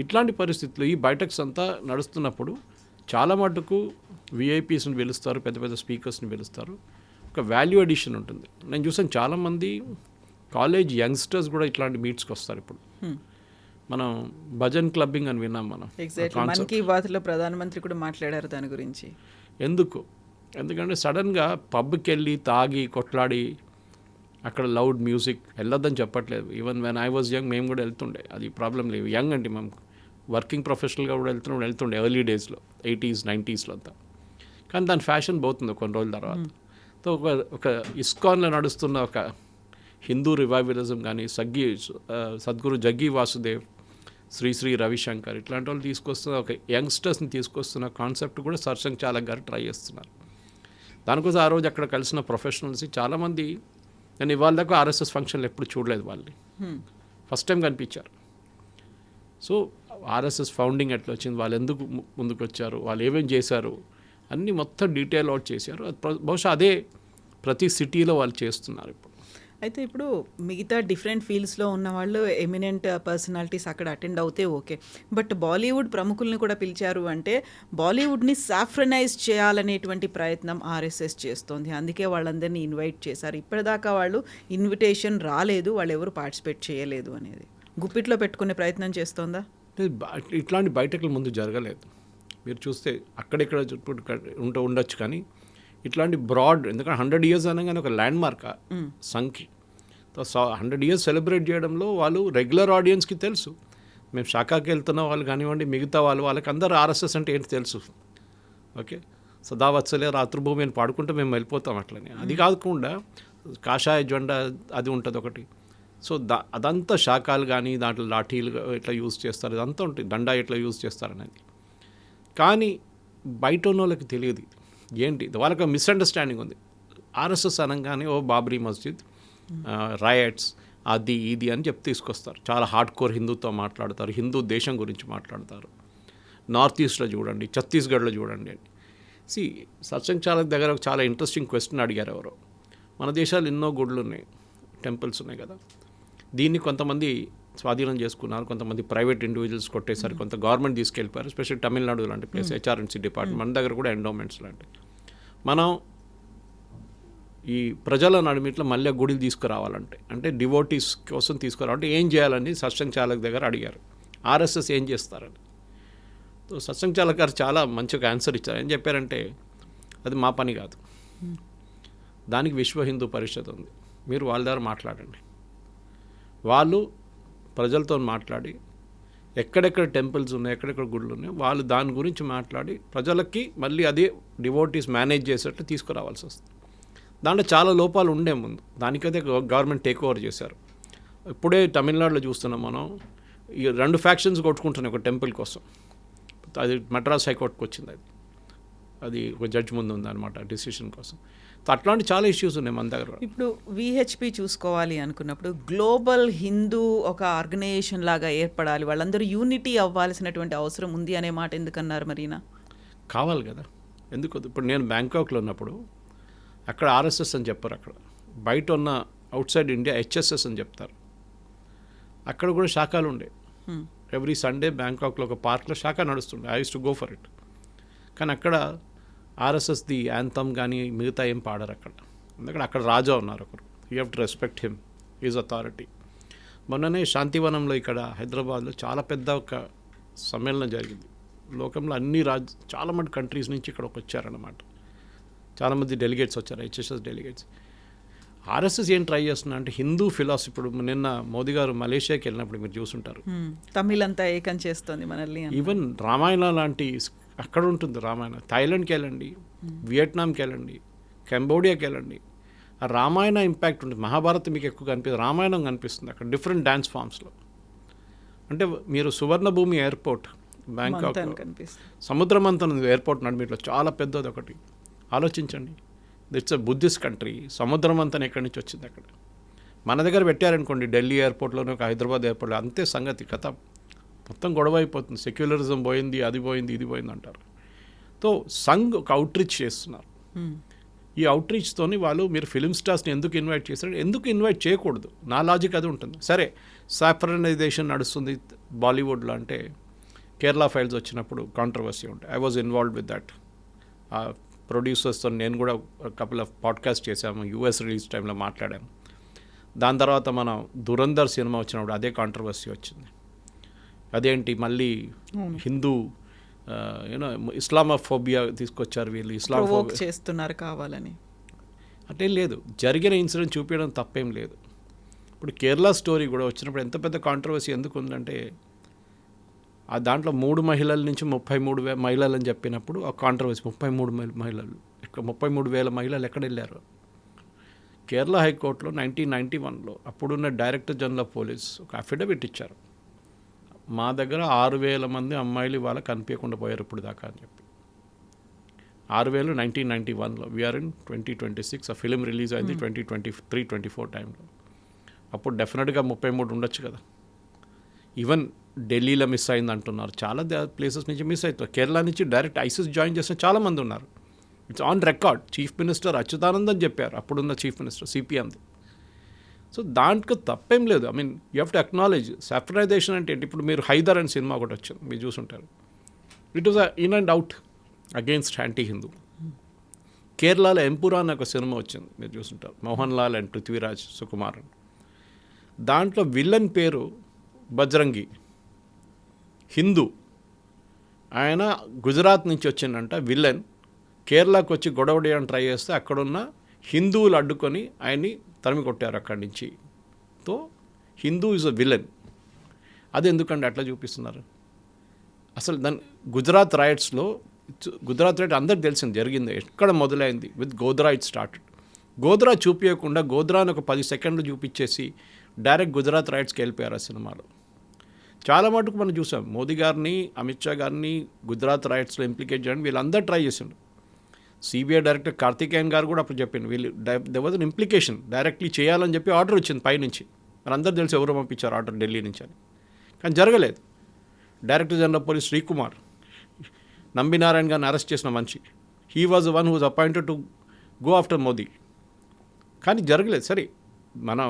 ఇట్లాంటి పరిస్థితులు ఈ బయటక్స్ అంతా నడుస్తున్నప్పుడు చాలా మటుకు విఐపీస్ని పిలుస్తారు, పెద్ద పెద్ద స్పీకర్స్ని పిలుస్తారు, ఒక వాల్యూ అడిషన్ ఉంటుంది. నేను చూసాను చాలామంది కాలేజ్ యంగ్స్టర్స్ కూడా ఇట్లాంటి మీట్స్కి వస్తారు. ఇప్పుడు మనం భజన్ క్లబ్బింగ్ అని విన్నాం మనం. మన్ కీ బాత్లో ప్రధానమంత్రి కూడా మాట్లాడారు దాని గురించి. ఎందుకంటే సడన్గా పబ్కి వెళ్ళి తాగి కొట్లాడి అక్కడ లౌడ్ మ్యూజిక్ వెళ్ళొద్దని చెప్పట్లేదు. Even when I was young మేము కూడా వెళ్తుండే, అది ప్రాబ్లం లేదు. యంగ్ అంటే మేము వర్కింగ్ ప్రొఫెషనల్గా కూడా వెళ్తుండే ఎర్లీ డేస్లో 80s 90sలో అంతా. కానీ దాని ఫ్యాషన్ పోతుంది కొన్ని రోజుల తర్వాత. సో ఒక ఇస్కాన్లో నడుస్తున్న ఒక హిందూ రివైవలిజం కానీ సద్గురు జగ్గి వాసుదేవ్, శ్రీ రవిశంకర్ ఇట్లాంటి వాళ్ళు తీసుకొస్తున్న ఒక యంగ్స్టర్స్ని తీసుకొస్తున్న కాన్సెప్ట్ కూడా సర్సంఘ్ చాలక్ గారు ట్రై చేస్తున్నారు. దానికోసం ఆ రోజు అక్కడ కలిసిన ప్రొఫెషనల్స్ చాలామంది, నేను ఇవాళ దాకా ఆర్ఎస్ఎస్ ఫంక్షన్లు ఎప్పుడు చూడలేదు, వాళ్ళని ఫస్ట్ టైం కనిపించారు. సో ఆర్ఎస్ఎస్ ఫౌండింగ్ ఎట్లా వచ్చింది, వాళ్ళు ఎందుకు ముందుకు వచ్చారు, వాళ్ళు ఏమేమి చేశారు అన్నీ మొత్తం డీటెయిల్ అవుట్ చేశారు. బహుశా అదే ప్రతి సిటీలో వాళ్ళు చేస్తున్నారు ఇప్పుడు. అయితే ఇప్పుడు మిగతా డిఫరెంట్ ఫీల్డ్స్లో ఉన్న వాళ్ళు ఎమినెంట్ పర్సనాలిటీస్ అక్కడ అటెండ్ అవుతే ఓకే, బట్ బాలీవుడ్ ప్రముఖుల్ని కూడా పిలిచారు అంటే బాలీవుడ్ని సాఫ్రనైజ్ చేయాలనేటువంటి ప్రయత్నం ఆర్ఎస్ఎస్ చేస్తోంది. అందుకే వాళ్ళందరినీ ఇన్వైట్ చేశారు. ఇప్పటిదాకా వాళ్ళు ఇన్విటేషన్ రాలేదు, వాళ్ళు ఎవరు పార్టిసిపేట్ చేయలేదు అనేది గుప్పిట్లో పెట్టుకునే ప్రయత్నం చేస్తోందా? ఇట్లాంటి బయటకుల ముందు జరగలేదు. మీరు చూస్తే అక్కడెక్కడ ఉండొచ్చు, కానీ ఇట్లాంటి బ్రాడ్, ఎందుకంటే 100 years అనగానే ఒక ల్యాండ్ మార్క్ సంఖ్య. 100 years సెలబ్రేట్ చేయడంలో వాళ్ళు రెగ్యులర్ ఆడియన్స్కి తెలుసు. మేము శాఖకి వెళ్తున్న వాళ్ళు కానివ్వండి, మిగతా వాళ్ళకి అందరూ ఆర్ఎస్ఎస్ అంటే ఏంటి తెలుసు. ఓకే, సదావత్సలే రాతృభూమి అని పాడుకుంటే మేము వెళ్ళిపోతాం అట్లనే. అది కాకుండా కాషాయ జెండా అది ఉంటుంది ఒకటి. సో అదంతా శాఖలు కానీ దాంట్లో లాఠీలు ఎట్లా యూజ్ చేస్తారు, ఇదంతా ఉంటుంది, దండా ఎట్లా యూజ్ చేస్తారనేది. కానీ బయట ఉన్న వాళ్ళకి తెలియదు ఏంటి, వాళ్ళకి మిస్అండర్స్టాండింగ్ ఉంది. ఆర్ఎస్ఎస్ అనగానే ఓ బాబ్రీ మస్జిద్, రైట్స్, అది ఇది అని చెప్పి తీసుకొస్తారు. చాలా హార్డ్ కోర్ హిందూతో మాట్లాడతారు, హిందూ దేశం గురించి మాట్లాడతారు. నార్త్ ఈస్ట్లో చూడండి, ఛత్తీస్గఢ్లో చూడండి. సత్సంగ్ చాలక్ దగ్గర ఒక చాలా ఇంట్రెస్టింగ్ క్వశ్చన్ అడిగారు ఎవరో. మన దేశాలు ఎన్నో గుడులు ఉన్నాయి, టెంపుల్స్ ఉన్నాయి కదా, దీన్ని కొంతమంది స్వాధీనం చేసుకున్నారు, కొంతమంది ప్రైవేట్ ఇండివిజువల్స్ కొట్టేశారు, కొంత గవర్నమెంట్ తీసుకెళ్ళిపోయారు. స్పెషల్ తమిళనాడు లాంటి ప్లేస్, హెచ్ఆర్ఎన్సీ డిపార్ట్మెంట్, మన దగ్గర కూడా ఎండోమెంట్స్ లాంటి. మనం ఈ ప్రజల నడిమిట్లో మళ్ళీ గుడికి తీసుకురావాలంటే, అంటే డివోటీస్ కోసం తీసుకురావాలంటే ఏం చేయాలని సత్సంగ్ చాలక్ దగ్గర అడిగారు. ఆర్ఎస్ఎస్ ఏం చేస్తారని. సో సత్సంగ్ చాలక్ గారు చాలా మంచిగా ఆన్సర్ ఇచ్చారు. ఏం చెప్పారంటే, అది మా పని కాదు, దానికి విశ్వ హిందూ పరిషత్ ఉంది, మీరు వాళ్ళ దగ్గర మాట్లాడండి. వాళ్ళు ప్రజలతో మాట్లాడి ఎక్కడెక్కడ టెంపుల్స్ ఉన్నాయి, ఎక్కడెక్కడ గుళ్ళు ఉన్నాయి, వాళ్ళు దాని గురించి మాట్లాడి ప్రజలకి మళ్ళీ అదే డివోటీస్ మేనేజ్ చేసేట్లు తీసుకురావాల్సి వస్తుంది. దాంట్లో చాలా లోపాలు ఉండే ముందు, దానికైతే గవర్నమెంట్ టేక్ ఓవర్ చేశారు. ఇప్పుడే తమిళనాడులో చూస్తున్నాం మనం, ఈ 2 ఫ్యాక్షన్స్ కొట్టుకుంటున్నాయి ఒక టెంపుల్ కోసం. అది మద్రాస్ హైకోర్టుకు వచ్చింది, అది ఒక జడ్జి ముందు ఉందన్నమాట డిసిషన్ కోసం. అట్లాంటి చాలా ఇష్యూస్ ఉన్నాయి మన దగ్గర. ఇప్పుడు విహెచ్పి చూసుకోవాలి అనుకున్నప్పుడు గ్లోబల్ హిందూ ఒక ఆర్గనైజేషన్ లాగా ఏర్పడాలి, వాళ్ళందరూ యూనిటీ అవ్వాల్సినటువంటి అవసరం ఉంది అనే మాట ఎందుకన్నారు మరీనా? కావాలి కదా, ఎందుకు? ఇప్పుడు నేను బ్యాంకాక్లో ఉన్నప్పుడు అక్కడ ఆర్ఎస్ఎస్ అని చెప్పారు, అక్కడ బయట ఉన్న అవుట్ సైడ్ ఇండియా హెచ్ఎస్ఎస్ అని చెప్తారు. అక్కడ కూడా శాఖలు ఉండే. ఎవ్రీ సండే బ్యాంకాక్లో ఒక పార్క్లో శాఖ నడుస్తుండే. I use to go for it. కానీ అక్కడ ఆర్ఎస్ఎస్ది యాంథమ్ కానీ మిగతా ఏం పాడరు అక్కడ. ఎందుకంటే అక్కడ రాజా ఉన్నారు ఒకరు, you have to respect him, is authority. మొన్ననే శాంతివనంలో ఇక్కడ హైదరాబాద్లో చాలా పెద్ద ఒక సమ్మేళనం జరిగింది. లోకంలో అన్ని చాలా మంది కంట్రీస్ నుంచి ఇక్కడికి వచ్చారన్నమాట. చాలామంది డెలిగేట్స్ వచ్చారు, హెచ్ఎస్ఎస్ డెలిగేట్స్. ఆర్ఎస్ఎస్ ఏం ట్రై చేస్తున్నా అంటే హిందూ ఫిలాసఫీ. ఇప్పుడు నిన్న మోదీ గారు మలేషియాకి వెళ్ళినప్పుడు మీరు చూసుంటారు, తమిళంతా ఏకం చేస్తుంది మనల్ని. ఈవెన్ రామాయణ లాంటి అక్కడ ఉంటుంది రామాయణ. థాయిలాండ్కి వెళ్ళండి, వియట్నాంకి వెళ్ళండి, కంబోడియాకి వెళ్ళండి, ఆ రామాయణ ఇంపాక్ట్ ఉంటుంది. మహాభారతం మీకు ఎక్కువ కనిపిస్తుంది, రామాయణం కనిపిస్తుంది అక్కడ డిఫరెంట్ డ్యాన్స్ ఫామ్స్లో. అంటే మీరు Suvarnabhumi airport Bangkok, Samudramanthan airport నడిమిట్లో చాలా పెద్దది ఒకటి. ఆలోచించండి, ఇట్స్ అ బుద్ధిస్ట్ కంట్రీ. సముద్రం అంతా ఎక్కడి నుంచి వచ్చింది అక్కడ. మన దగ్గర పెట్టారనుకోండి, ఢిల్లీ ఎయిర్పోర్ట్లోనే, ఒక హైదరాబాద్ ఎయిర్పోర్ట్లో, అంతే సంగతి. కథ మొత్తం గొడవ అయిపోతుంది. సెక్యులరిజం పోయింది, అది పోయింది, ఇది పోయింది అంటారు. సో సంఘ్ ఒక అవుట్రీచ్ చేస్తున్నారు. ఈ అవుట్రీచ్తోని వాళ్ళు, మీరు ఫిలిం స్టార్స్ని ఎందుకు ఇన్వైట్ చేస్తారు, ఎందుకు ఇన్వైట్ చేయకూడదు, నా లాజిక్ అది ఉంటుంది. సరే, సాఫ్రనైజేషన్ నడుస్తుంది బాలీవుడ్లో అంటే, కేరళ ఫైల్స్ వచ్చినప్పుడు కాంట్రవర్సీ ఉంటాయి. I was involved with that. ఆ ప్రొడ్యూసర్స్తో నేను కూడా కపుల్ ఆఫ్ పాడ్కాస్ట్ చేశాము, యూఎస్ రిలీజ్ టైంలో మాట్లాడాము. దాని తర్వాత మనం దురంధర్ సినిమా వచ్చినప్పుడు అదే కాంట్రవర్సీ వచ్చింది. అదేంటి మళ్ళీ హిందూ యూనో ఇస్లామోఫోబియా తీసుకొచ్చారు వీళ్ళు, ఇస్లామోఫోబియా చేస్తున్నారు కావాలని. అంటే లేదు, జరిగిన ఇన్సిడెంట్ చూపించడం తప్పేం లేదు. ఇప్పుడు కేరళ స్టోరీ కూడా వచ్చినప్పుడు ఎంత పెద్ద కాంట్రవర్సీ ఎందుకు ఉందంటే, ఆ దాంట్లో 3 మహిళల నుంచి 33,000 మహిళలు అని చెప్పినప్పుడు ఆ కాంట్రవర్సీ. 33 మహిళలు, 33,000 మహిళలు ఎక్కడ వెళ్ళారు? కేరళ హైకోర్టులో 1991లో అప్పుడున్న డైరెక్టర్ జనరల్ ఆఫ్ పోలీస్ ఒక అఫిడవిట్ ఇచ్చారు, మా దగ్గర 6,000 మంది అమ్మాయిలు ఇవాళ కనిపించకుండా పోయారు ఇప్పుడు దాకా అని చెప్పి. 6,000 1991లో. We are in 2026. ఆ ఫిలిం రిలీజ్ అయింది 2023-24 టైంలో. అప్పుడు డెఫినెట్గా 33 ఉండొచ్చు కదా. ఈవెన్ ఢిల్లీలో మిస్ అయింది అంటున్నారు, చాలా ప్లేసెస్ నుంచి మిస్ అవుతారు. కేరళ నుంచి డైరెక్ట్ ఐసిస్ జాయిన్ చేసిన చాలామంది ఉన్నారు. It's on record. Chief minister Achuthanandan చెప్పారు, అప్పుడున్న చీఫ్ మినిస్టర్ సిపిఎంది. సో దాంట్లో తప్పేం లేదు. I mean you have to acknowledge. Saffronisation అంటే ఏంటి? ఇప్పుడు మీరు హైదర్ అనే సినిమా ఒకటి వచ్చింది, మీరు చూసుంటారు. It was in and out against anti Hindu. కేరళలో ఎంపురా అనే ఒక సినిమా వచ్చింది, మీరు చూసుంటారు, మోహన్ లాల్ అండ్ పృథ్వీరాజ్ సుకుమార్. దాంట్లో విలన్ పేరు బజరంగి, హిందూ. ఆయన గుజరాత్ నుంచి వచ్చిందంట విలన్. కేరళకు వచ్చి గొడవ చేయడానికి ట్రై చేస్తే అక్కడున్న హిందువులు అడ్డుకొని ఆయన్ని తరిమి కొట్టారు అక్కడి నుంచి. తో హిందూ ఈజ్ అ విలన్. అది ఎందుకండి అట్లా చూపిస్తున్నారు? అసలు దాని గుజరాత్ రైట్స్లో, గుజరాత్ రైట్ అందరికి తెలిసింది జరిగింది, ఎక్కడ మొదలైంది with Godhra. It started. Godhra చూపించకుండా గోద్రాని ఒక 10 సెకండ్లు చూపించేసి డైరెక్ట్ గుజరాత్ రైట్స్కి వెళ్ళిపోయారు ఆ సినిమాలో. చాలా మటుకు మనం చూసాం, మోదీ గారిని, అమిత్ షా గారిని గుజరాత్ రైట్స్లో ఇంప్లికేట్ చేయడానికి వీళ్ళందరూ ట్రై చేసిండు. సిబిఐ డైరెక్టర్ కార్తికేయన్ గారు కూడా అప్పుడు చెప్పిండు, వీళ్ళు they was an implication, directly చేయాలని చెప్పి ఆర్డర్ వచ్చింది పైనుంచి. మరి అందరూ తెలిసి ఎవరు పంపించారు ఆర్డర్ ఢిల్లీ నుంచి అని. కానీ జరగలేదు. Director general of police Sreekumar, Nambi Narayana గారిని అరెస్ట్ చేసిన మనిషి, he was the one who was appointed to go after Modi. కానీ జరగలేదు. సరే, మనం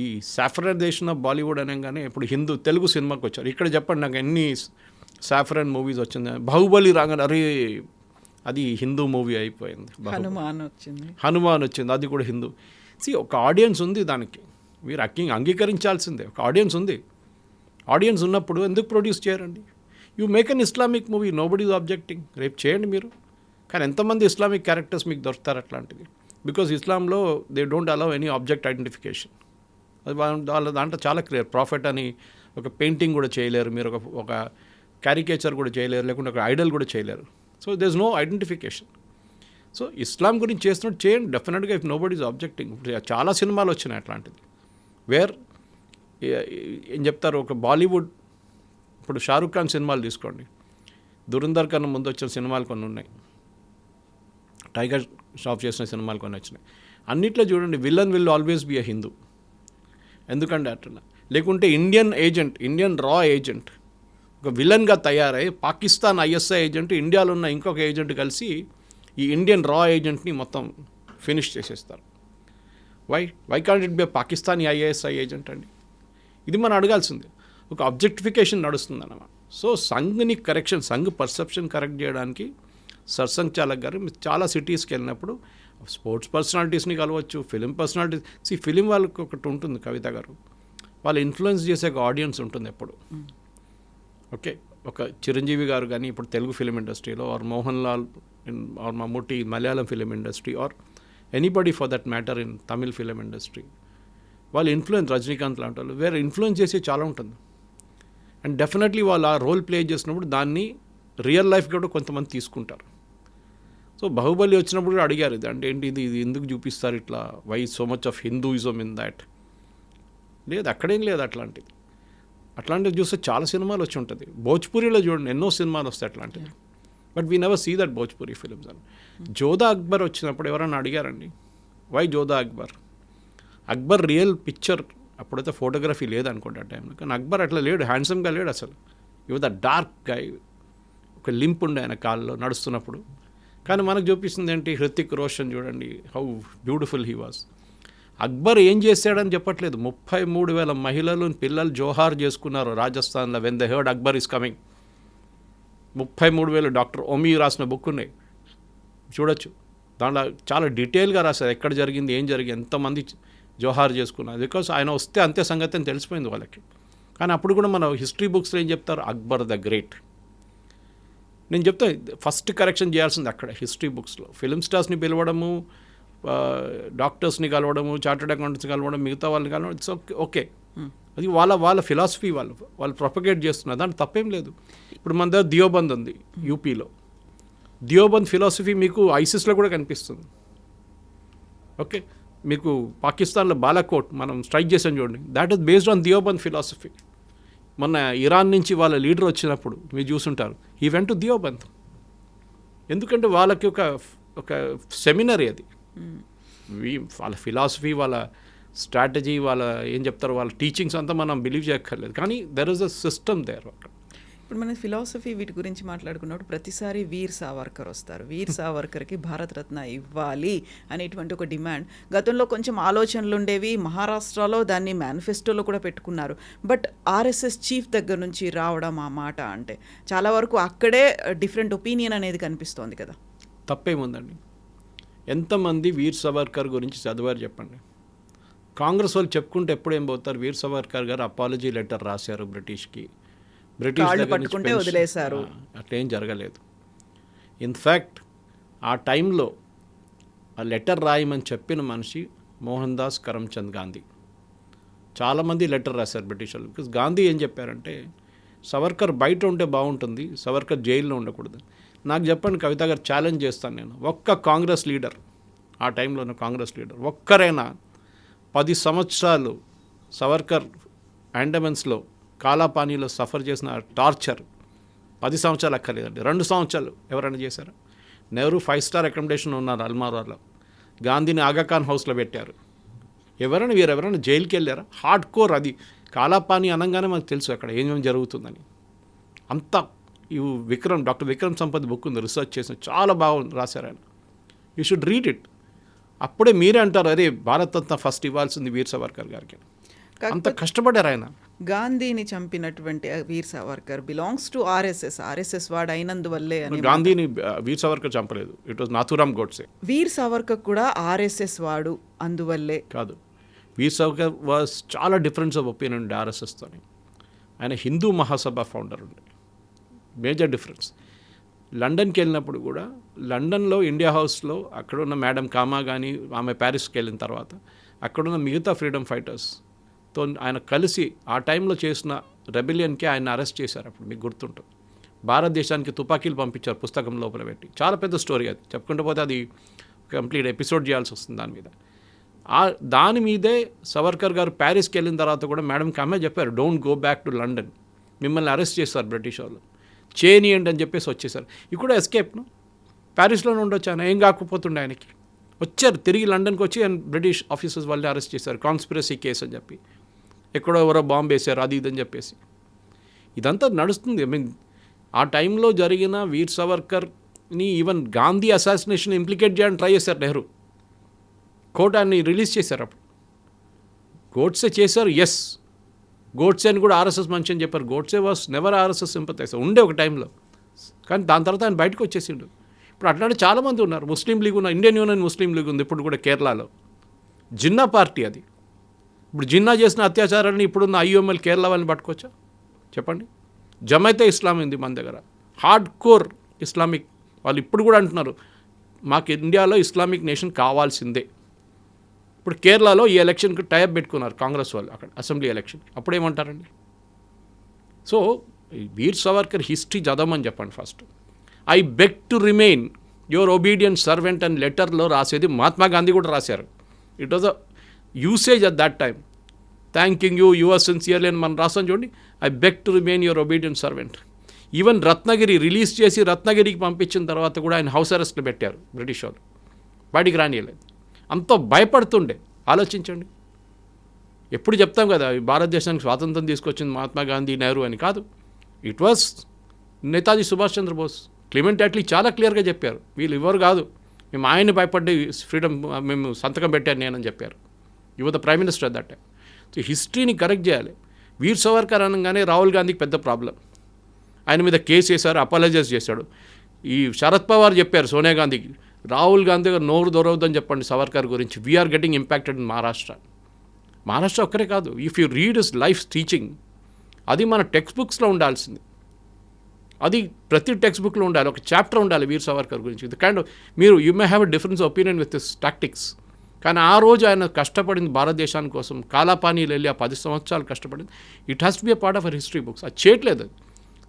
ఈ సాఫ్రనైజేషన్ ఆఫ్ బాలీవుడ్ అనగానే ఇప్పుడు హిందూ తెలుగు సినిమాకి వచ్చారు. ఇక్కడ చెప్పండి నాకు ఎన్ని సాఫ్రన్ మూవీస్ వచ్చింది? బాహుబలి రాగానే అరే అది హిందూ మూవీ అయిపోయింది. హనుమాన్ వచ్చింది, అది కూడా హిందూ. ఒక ఆడియన్స్ ఉంది దానికి, మీరు అంగీకరించాల్సిందే. ఒక ఆడియన్స్ ఉంది. ఆడియన్స్ ఉన్నప్పుడు ఎందుకు ప్రొడ్యూస్ చేయరండి? You make an Islamic movie, nobody is objecting. రేపు చేయండి మీరు. కానీ ఎంతమంది ఇస్లామిక్ క్యారెక్టర్స్ మీకు దొరుకుతారు అట్లాంటివి? బికాజ్ ఇస్లాంలో they don't allow any object identification. అది వాళ్ళ దాంట్లో చాలా క్లియర్. ప్రాఫిట్ అని ఒక పెయింటింగ్ కూడా చేయలేరు మీరు, ఒక క్యారికేచర్ కూడా చేయలేరు, లేకుంటే ఒక ఐడల్ కూడా చేయలేరు. So there is no identification. So Islam గురించి చేస్తున్నట్టు చేయండి డెఫినెట్గా, if nobody is objecting. చాలా సినిమాలు వచ్చినాయి అట్లాంటిది. వేర్ ఏం చెప్తారు, ఒక బాలీవుడ్ ఇప్పుడు షారూఖ్ ఖాన్ సినిమాలు తీసుకోండి, దురంధర్ కన్నా ముందు వచ్చిన సినిమాలు కొన్ని ఉన్నాయి, టైగర్ షాప్ చేసిన సినిమాలు కొన్ని వచ్చినాయి. అన్నిట్లో చూడండి villain will always be a Hindu. ఎందుకంటే అట్లా, లేకుంటే ఇండియన్ ఏజెంట్, ఇండియన్ రా ఏజెంట్ ఒక విలన్గా తయారై పాకిస్తాన్ ఐఎస్ఐ ఏజెంట్, ఇండియాలో ఉన్న ఇంకొక ఏజెంట్ కలిసి ఈ ఇండియన్ రా ఏజెంట్ని మొత్తం ఫినిష్ చేసేస్తారు. Why can't it be Pakistani ISI agent అండి? ఇది మనం అడగాల్సిందే. ఒక అబ్జెక్టిఫికేషన్ నడుస్తుంది అన్నమాట. సో సంఘ్ని కరెక్షన్, సంఘ్ పర్సెప్షన్ కరెక్ట్ చేయడానికి సర్సంఘ్ చాలక్ గారు చాలా సిటీస్కి వెళ్ళినప్పుడు స్పోర్ట్స్ పర్సనాలిటీస్ని కలవచ్చు, ఫిలిం పర్సనాలిటీస్. ఫిలిం వాళ్ళకి ఒకటి ఉంటుంది, కవిత గారు, వాళ్ళు ఇన్ఫ్లుయెన్స్ చేసే ఒక ఆడియన్స్ ఉంటుంది ఎప్పుడు. ఓకే, ఒక చిరంజీవి గారు కానీ ఇప్పుడు తెలుగు ఫిలిం ఇండస్ట్రీలో, or Mohan Lal or Mammootty Malayalam film industry, or anybody for that matter in Tamil film industry, వాళ్ళు ఇన్ఫ్లుయెన్స్, రజనీకాంత్ లాంటి వాళ్ళు వేరే ఇన్ఫ్లుయెన్స్ చేసి చాలా ఉంటుంది. అండ్ డెఫినెట్లీ వాళ్ళు ఆ రోల్ ప్లే చేసినప్పుడు దాన్ని రియల్ లైఫ్ కూడా కొంతమంది తీసుకుంటారు. సో బాహుబలి వచ్చినప్పుడు కూడా అడిగారు, ఇది అంటే ఏంటి, ఇది ఎందుకు చూపిస్తారు ఇట్లా, why so much of Hinduism in that? లేదు, అక్కడేం లేదు అట్లాంటిది. అట్లాంటివి చూస్తే చాలా సినిమాలు వచ్చి ఉంటుంది. భోజ్పురిలో చూడండి ఎన్నో సినిమాలు వస్తాయి అట్లాంటివి. But we never see that Bhojpuri films అని. జోధా అక్బర్ వచ్చినప్పుడు ఎవరన్నా అడిగారండి why Jodha Akbar? Akbar real picture అప్పుడైతే ఫోటోగ్రఫీ లేదనుకోండి ఆ టైంలో, కానీ అక్బర్ అట్లా లేడు, హ్యాండ్సమ్గా లేడు అసలు. ఇవి ద డార్క్ గై, ఒక లింప్ ఉండే ఆయన కాల్లో నడుస్తున్నప్పుడు. కానీ మనకు చూపిస్తుంది ఏంటి, హృతిక్ రోషన్ చూడండి how beautiful he was. Akbar ఏం చేశాడని చెప్పట్లేదు, 33,000 మహిళలు పిల్లలు జోహార్ చేసుకున్నారు రాజస్థాన్లో when the heard Akbar is coming. 33,000 doctor owe me రాసిన బుక్ ఉన్నాయి, చూడొచ్చు. దాంట్లో చాలా డీటెయిల్గా రాశారు ఎక్కడ జరిగింది, ఏం జరిగింది, ఎంతమంది జోహార్ చేసుకున్నారు. బికాస్ ఆయన వస్తే అంతే సంగతి అని తెలిసిపోయింది వాళ్ళకి. కానీ అప్పుడు కూడా మన హిస్టరీ బుక్స్లో ఏం చెప్తారు, అక్బర్ ద గ్రేట్. నేను చెప్తా ఫస్ట్ కరెక్షన్ చేయాల్సింది అక్కడ హిస్టరీ బుక్స్లో. ఫిలిం స్టార్స్ని పిలవడము, డాక్టర్స్ని కలవడము, చార్టర్డ్ అకౌంటెంట్స్ని కలవడం, మిగతా వాళ్ళని కలవడం, ఇట్స్ ఓకే. అది వాళ్ళ ఫిలాసఫీ వాళ్ళు ప్రొపగేట్ చేస్తున్నారు, దాంట్లో తప్పేం లేదు. ఇప్పుడు మన దగ్గర దియోబంద్ ఉంది యూపీలో. దియోబంద్ ఫిలాసఫీ మీకు ఐసిస్లో కూడా కనిపిస్తుంది. ఓకే, మీకు పాకిస్తాన్లో బాలాకోట్ మనం స్ట్రైక్ చేసాం చూడండి, that is based on Deoband philosophy. మొన్న ఇరాన్ నుంచి వాళ్ళ లీడర్ వచ్చినప్పుడు మీరు చూసుంటారు, ఈ వెంట్ టు దియోబంద్. ఎందుకంటే వాళ్ళకి ఒక సెమినరీ అది. వాళ్ళ ఫిలాసఫీ, వాళ్ళ స్ట్రాటజీ, వాళ్ళ ఏం చెప్తారు, వాళ్ళ టీచింగ్స్ అంతా మనం బిలీవ్ చేయక్కర్లేదు, కానీ there is a system there. అక్కడ ఇప్పుడు మన ఫిలాసఫీ వీటి గురించి మాట్లాడుకున్నప్పుడు ప్రతిసారి వీర్ సావర్కర్ వస్తారు. వీర్ సావర్కర్కి భారతరత్న ఇవ్వాలి అనేటువంటి ఒక డిమాండ్ గతంలో కొంచెం ఆలోచనలు ఉండేవి. మహారాష్ట్రలో దాన్ని మేనిఫెస్టోలో కూడా పెట్టుకున్నారు. బట్ ఆర్ఎస్ఎస్ చీఫ్ దగ్గర నుంచి రావడం ఆ మాట అంటే చాలా వరకు అక్కడే డిఫరెంట్ ఒపీనియన్ అనేది కనిపిస్తోంది కదా. తప్పేముందండి, ఎంతమంది వీర్ సావర్కర్ గురించి చదివారు చెప్పండి. కాంగ్రెస్ వాళ్ళు చెప్పుకుంటే ఎప్పుడు ఏం పోతారు, వీర్ సావర్కర్ గారు అపాలజీ లెటర్ రాశారు బ్రిటిష్ పట్టుకుంటే వదిలేశారు, అట్లేం జరగలేదు. ఇన్ఫ్యాక్ట్ ఆ టైంలో ఆ లెటర్ రాయమని చెప్పిన మనిషి మోహన్ దాస్ కరమ్చంద్ గాంధీ. చాలామంది లెటర్ రాశారు బ్రిటిష్ వాళ్ళు. బికాస్ గాంధీ ఏం చెప్పారంటే, సవర్కర్ బయట ఉంటే బాగుంటుంది, సవర్కర్ జైల్లో ఉండకూడదు. నాకు చెప్పండి కవిత గారు, ఛాలెంజ్ చేస్తాను నేను, ఒక్క కాంగ్రెస్ లీడర్, ఆ టైంలో ఉన్న కాంగ్రెస్ లీడర్ ఒక్కరైనా 10 సంవత్సరాలు సవర్కర్ అండమాన్స్లో కాలాపానీలో సఫర్ చేసిన టార్చర్ 10 సంవత్సరాలు అక్కర్లేదండి, 2 సంవత్సరాలు ఎవరైనా చేశారు? నెహ్రూ 5 స్టార్ అకామిడేషన్ ఉన్నారు అల్మారాలో, గాంధీని ఆగాఖాన్ హౌస్లో పెట్టారు. వీరెవరైనా జైలుకి వెళ్ళారా? హార్డ్ కోర్ అది. కాలాపానీ అనగానే మనకు తెలుసు అక్కడ ఏమేమి జరుగుతుందని. అంతా డాక్టర్ విక్రమ్ సంపత్ బుక్ ఉంది, రీసెర్చ్ చేసిన, చాలా బాగా రాశారు ఆయన. You should read it. అప్పుడే మీరే అంటారు, అరే భారతరత్న ఫస్ట్ ఇవ్వాల్సింది వీర్ సావర్కర్ గారికి. అంత కష్టపడ్డారు ఆయన. గాంధీని చంపినటువంటి వీర్ సావర్కర్ బిలాంగ్స్ టు ఆర్ఎస్ఎస్ వాడు అయినందువల్లే. గాంధీని వీర్ సావర్కర్ చంపలేదు, ఇట్ వాజ్ నాథురామ్ గోడ్సే. వీర్ సావర్కర్ కూడా ఆర్ఎస్ఎస్ వాడు అందువల్లే కాదు. వీర్ సావర్కర్ వాజ్ చాలా డిఫరెన్స్ ఆఫ్ ఒపీనియన్ ఉండే ఆర్ఎస్ఎస్తో. ఆయన హిందూ మహాసభ ఫౌండర్ ఉండే, మేజర్ డిఫరెన్స్. లండన్కి వెళ్ళినప్పుడు కూడా, లండన్లో ఇండియా హౌస్లో అక్కడున్న మేడం కామా కానీ, ఆమె ప్యారిస్కి వెళ్ళిన తర్వాత అక్కడున్న మిగతా ఫ్రీడమ్ ఫైటర్స్తో ఆయన కలిసి ఆ టైంలో చేసిన రెబెలియన్కి ఆయన అరెస్ట్ చేశారు. అప్పుడు మీకు గుర్తుంటుంది, భారతదేశానికి తుపాకీలు పంపించారు పుస్తకం లోపల పెట్టి. చాలా పెద్ద స్టోరీ అది, చెప్పుకుంటూ పోతే అది కంప్లీట్ ఎపిసోడ్ చేయాల్సి వస్తుంది దాని మీద. దాని మీదే సవర్కర్ గారు ప్యారిస్కి వెళ్ళిన తర్వాత కూడా మేడం కామే చెప్పారు, don't go back to London, మిమ్మల్ని అరెస్ట్ చేస్తారు బ్రిటిష్ వాళ్ళు, చేయనియండి అని చెప్పేసి వచ్చేసారు. ఇది కూడా ఎస్కేప్ను, ప్యారిస్లోనే ఉండొచ్చు ఆయన, ఏం కాకపోతుండే ఆయనకి. వచ్చారు తిరిగి లండన్కి వచ్చి ఆయన బ్రిటిష్ ఆఫీసర్స్ వాళ్ళని అరెస్ట్ చేశారు, కాన్స్పిరసీ కేసు అని చెప్పి, ఎక్కడో ఎవరో బాంబు వేశారు అది ఇదని చెప్పేసి. ఇదంతా నడుస్తుంది. ఐ మీన్ ఆ టైంలో జరిగిన వీర్ సావర్కర్ని ఈవెన్ గాంధీ అసాసినేషన్ ఇంప్లికేట్ చేయడానికి ట్రై చేశారు నెహ్రూ. కోర్టు ఆయన్ని రిలీజ్ చేశారు. అప్పుడు గోడ్సే చేశారు, ఎస్, గోడ్సే అని కూడా ఆర్ఎస్ఎస్ మంచి అని చెప్పారు. Godse was never RSS sympathiser, ఉండే ఒక టైంలో, కానీ దాని తర్వాత ఆయన బయటకు వచ్చేసిండు. ఇప్పుడు అట్లాంటి చాలామంది ఉన్నారు. ముస్లిం లీగ్ ఉన్న, ఇండియన్ యూనియన్ ముస్లిం లీగ్ ఉంది ఇప్పుడు కూడా కేరళలో, జిన్నా పార్టీ అది. ఇప్పుడు జిన్నా చేసిన అత్యాచారాన్ని ఇప్పుడున్న ఐఎంఎల్ కేరళ వాళ్ళని పట్టుకోవచ్చా చెప్పండి? జమైతే ఇస్లాం ఉంది మన దగ్గర, హార్డ్ కోర్ ఇస్లామిక్ వాళ్ళు ఇప్పుడు కూడా అంటున్నారు మాకు ఇండియాలో ఇస్లామిక్ నేషన్ కావాల్సిందే. ఇప్పుడు కేరళలో ఈ ఎలక్షన్కి టైప్ పెట్టుకున్నారు కాంగ్రెస్ వాళ్ళు, అక్కడ అసెంబ్లీ ఎలక్షన్. అప్పుడేమంటారండి? సో వీర్ సావర్కర్ హిస్టరీ చదవమని చెప్పండి first. I beg to remain your obedient servant అని లెటర్లో రాసేది మహాత్మా గాంధీ కూడా రాశారు. It was a usage at that time. Thanking you, your sincerely అని మనం రాస్తాం చూడండి, I beg to remain your obedient servant. Even Ratnagiri release చేసి రత్నగిరికి పంపించిన తర్వాత కూడా ఆయన హౌస్ అరెస్ట్లో పెట్టారు బ్రిటిష్ వాళ్ళు, బయటికి రానియలేదు. అంత భయపడుతుండే. ఆలోచించండి. ఎప్పుడు చెప్తాం కదా భారతదేశానికి స్వాతంత్రం తీసుకొచ్చింది మహాత్మా గాంధీ, నెహ్రూ అని కాదు. It was Netaji Subhash Chandra Bose. Clement Attlee చాలా క్లియర్గా చెప్పారు, వీళ్ళు ఎవరు కాదు, మేము ఆయన్ని భయపడి ఫ్రీడమ్ మేము సంతకం పెట్టాను నేనని చెప్పారు. You were the prime minister at that time. So హిస్టరీని కరెక్ట్ చేయాలి. వీర్ సావర్కర్ అనగానే రాహుల్ గాంధీకి పెద్ద ప్రాబ్లం. ఆయన మీద కేసు వేశారు, అపాలజైజ్ చేశాడు. ఈ శరద్ పవార్ చెప్పారు సోనియా గాంధీకి, రాహుల్ గాంధీ గారు నోరు దొరవద్దని చెప్పండి సావర్కర్ గురించి, we are getting impacted in Maharashtra ఒక్కరే కాదు. If you read his life teaching, అది మన టెక్స్ట్ బుక్స్లో ఉండాల్సింది. అది ప్రతి టెక్స్ట్ బుక్లో ఉండాలి, ఒక చాప్టర్ ఉండాలి వీర్ సావర్కర్ గురించి. ఇది కైండ్ మీరు you may have a difference opinion with this tactics, కానీ ఆ రోజు ఆయన కష్టపడింది భారతదేశాని కోసం, కాలాపానీలు వెళ్ళి ఆ 10 సంవత్సరాలు కష్టపడింది. It has to be a part of our history books. అది చేయట్లేదు.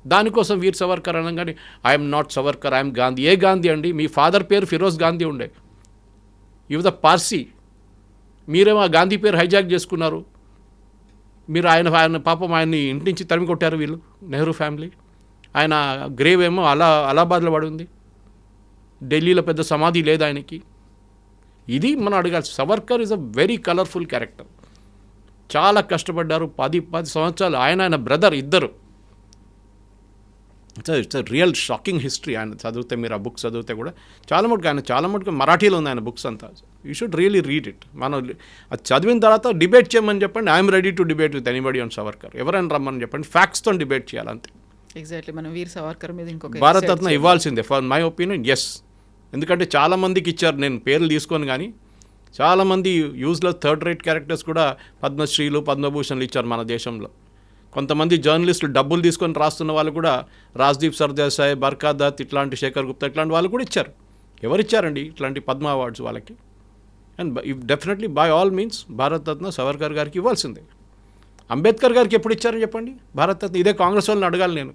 దానికోసం వీర్ సావర్కర్ అనగానే I'm not Savarkar, I'm Gandhi. ఏ గాంధీ అండి? మీ ఫాదర్ పేరు ఫిరోజ్ గాంధీ ఉండే, యు ద పార్సీ. మీరేమో ఆ గాంధీ పేరు హైజాక్ చేసుకున్నారు. మీరు ఆయన పాపం ఆయన్ని ఇంటి నుంచి తరిమి కొట్టారు వీళ్ళు, నెహ్రూ ఫ్యామిలీ. ఆయన గ్రేవ్ ఏమో అలహాబాద్లో పడి ఉంది, ఢిల్లీలో పెద్ద సమాధి లేదు ఆయనకి. ఇది మనం అడగాల్సి. Savarkar is a very colourful character. చాలా కష్టపడ్డారు. 10 సంవత్సరాలు ఆయన బ్రదర్ ఇద్దరు. It's real shocking history. ఆయన చదివితే, మీరు ఆ బుక్స్ చదివితే కూడా చాలా మటుకు మరాఠీలో ఉంది ఆయన బుక్స్ అంతా. You should really read it. మనం అది చదివిన తర్వాత డిబేట్ చేయమని చెప్పండి. I'm ready to debate with anybody on Savarkar. ఎవరైనా రమ్మని చెప్పండి, ఫ్యాక్ట్స్తో డిబేట్ చేయాలంతే. ఎగ్జాక్ట్లీ. మనం వీర్ సావర్కర్ మీద ఇంకొక భారతరత్న ఇవ్వాల్సిందే ఫర్ మై ఒపీనియన్. ఎస్, ఎందుకంటే చాలామందికి ఇచ్చారు, నేను పేర్లు తీసుకొని, కానీ చాలామంది యూజ్లెస్ థర్డ్ రేట్ క్యారెక్టర్స్ కూడా పద్మశ్రీలు, పద్మభూషణ్లు ఇచ్చారు మన దేశంలో. కొంతమంది జర్నలిస్టులు డబ్బులు తీసుకొని రాస్తున్న వాళ్ళు కూడా, రాజ్దీప్ సర్దేశాయ్, బర్ఖాదత్, ఇట్లాంటి శేఖర్ గుప్తా ఇట్లాంటి వాళ్ళు కూడా ఇచ్చారు. ఎవరిచ్చారండి ఇట్లాంటి పద్మ అవార్డ్స్ వాళ్ళకి? And definitely by all means Bharat Ratna Savarkar గారికి ఇవ్వాల్సిందే. అంబేద్కర్ గారికి ఎప్పుడు ఇచ్చారని చెప్పండి భారతరత్న? ఇదే కాంగ్రెస్ వాళ్ళని అడగాలి నేను.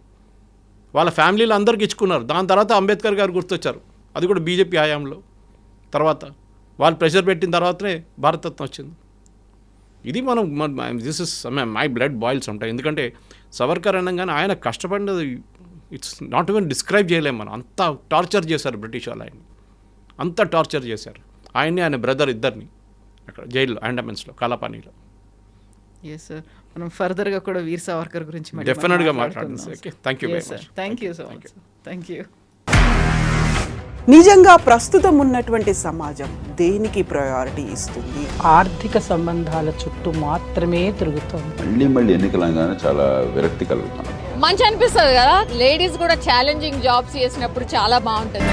వాళ్ళ ఫ్యామిలీలు అందరికీ ఇచ్చుకున్నారు. దాని తర్వాత అంబేద్కర్ గారు గుర్తొచ్చారు, అది కూడా బీజేపీ హయాంలో. తర్వాత వాళ్ళు ప్రెషర్ పెట్టిన తర్వాతనే భారతరత్న వచ్చింది. ఇది మనం this is my blood boils ఉంటాయి. ఎందుకంటే సావర్కర్ అనగానే ఆయన కష్టపడినది ఇట్స్ నాట్ ఈవెన్ డిస్క్రైబ్ చేయలేము మనం. అంత టార్చర్ చేశారు బ్రిటిష్ వాళ్ళు ఆయన్ని, అంత టార్చర్ చేశారు ఆయన్ని, ఆయన బ్రదర్ ఇద్దరిని అక్కడ జైల్లో, అండమాన్స్లో, కాలాపానీలో. ఎస్ సార్, మనం ఫర్దర్గా కూడా వీర్ సావర్కర్ గురించి డెఫినెట్గా మాట్లాడుతుంది. Okay, thank you very much. Thank you so much. Thank you. నిజంగా ప్రస్తుతం ఉన్నటువంటి సమాజం దేనికి ప్రయారిటీ ఇస్తుంది? ఆర్థిక సంబంధాల చుట్టూ మాత్రమే తిరుగుతోంది. మళ్ళీ ఎన్నికలంగానే చాలా విరక్తి కలుగుతాను. మంచి అనిపిస్తుంది కదా, లేడీస్ కూడా ఛాలెంజింగ్ జాబ్స్ చేసినప్పుడు చాలా బాగుంటుంది.